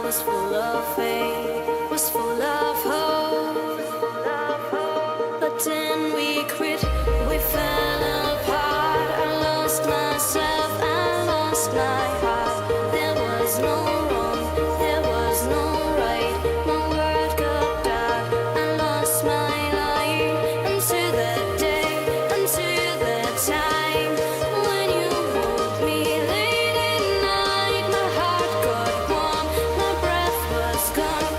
was full of faith, was full of hope. But then we quit, we fell apart. I lost myself, I lost my heart. There was no wrong, there was no right. My world got dark, I lost my light. Until that day, until that time, when you hold me late at night, my heart got warm, my breath was gone.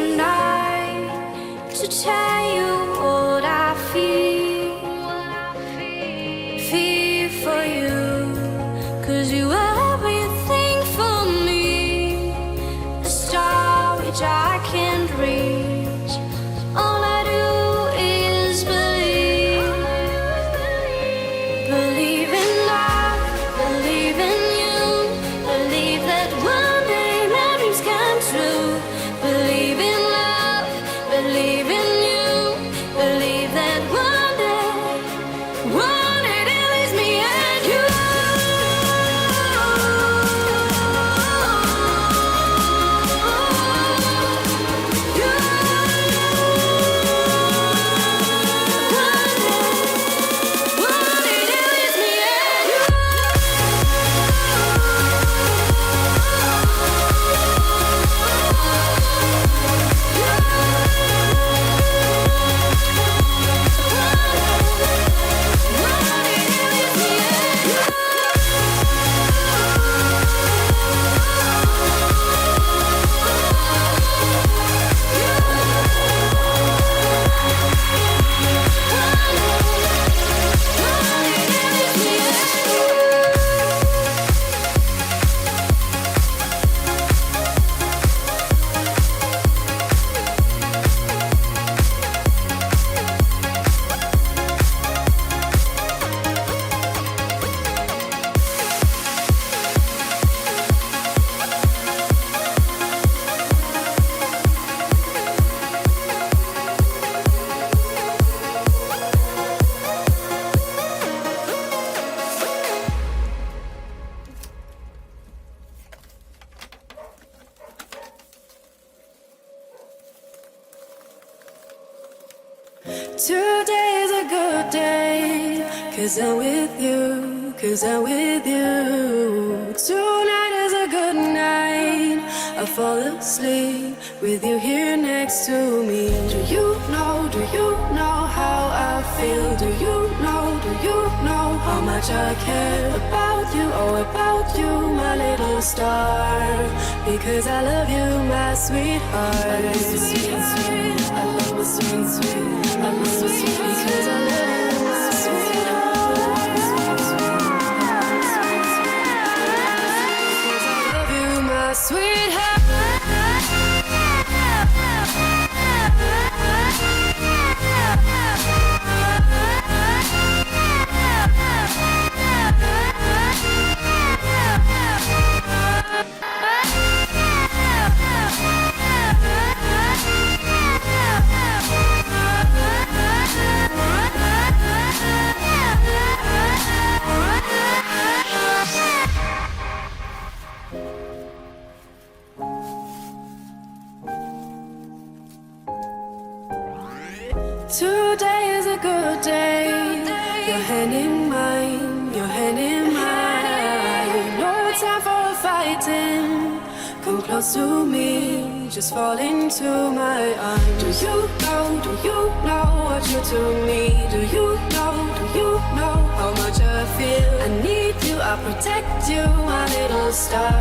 tonight to tell you what I feel. Feel for you, 'cause you are everything for me. A star which I can't reach. All I do is believe. Believe in love, believe in you. Believe that one day my dreams come true. Believe in love, believe in you. Believe that one day there is me and you. Today's a good day, 'cause I'm with you, 'cause I'm with you. Tonight is a good night, I fall asleep with you here next to me. Do you know how I feel? Do you know how much I care about you? Oh, about you, my little star. Because I love you, my sweetheart. I love you, sweet, sweet. I love you, sweet, sweet. I love you, sweet, because I love you, my sweetheart. I love you, my sweetheart. Today is a good day. Your hand in mine, your hand in mine. No time for fighting. Come close to me, just fall into my arms. Do you know what you do to me? Do you know how much I feel? I need you, I protect you, my little star.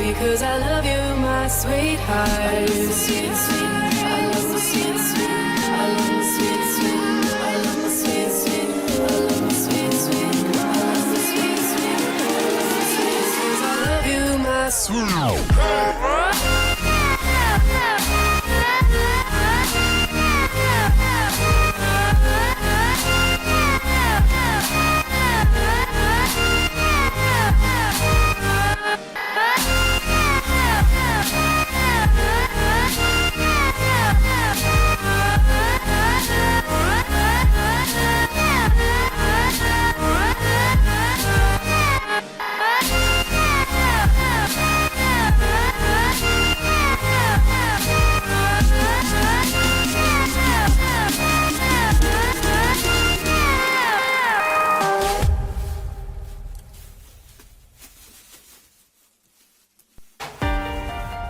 Because I love you, my sweetheart. I love you, sweet, sweet. I love you, sweet, sweet. I love you, sweet, sweet. I love you, sweet, sweet. I love you, sweet, sweet. I love you, sweet, sweet. I love you, my sweetheart.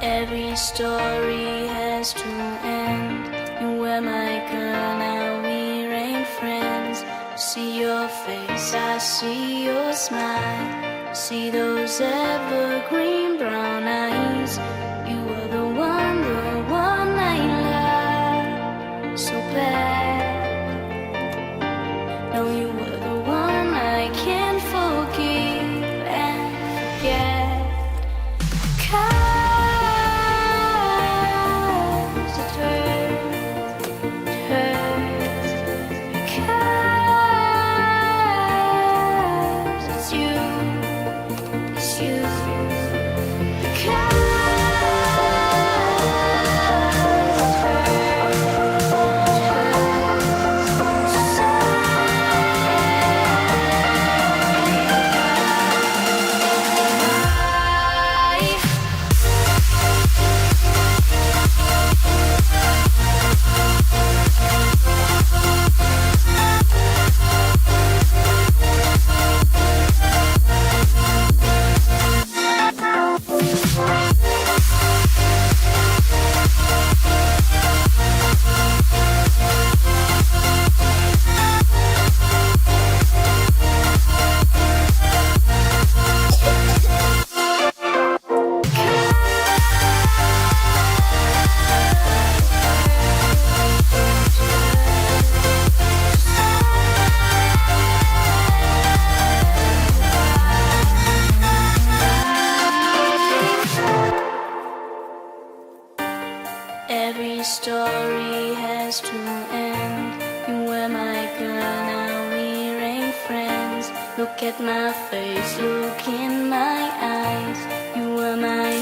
Every story has to end. You were my girl, now we ain't friends. See your face, I see your smile. See those evergreen brown eyes. You were the one Every story has to end. You were my girl, now we ain't friends. Look at my face, look in my eyes. You were my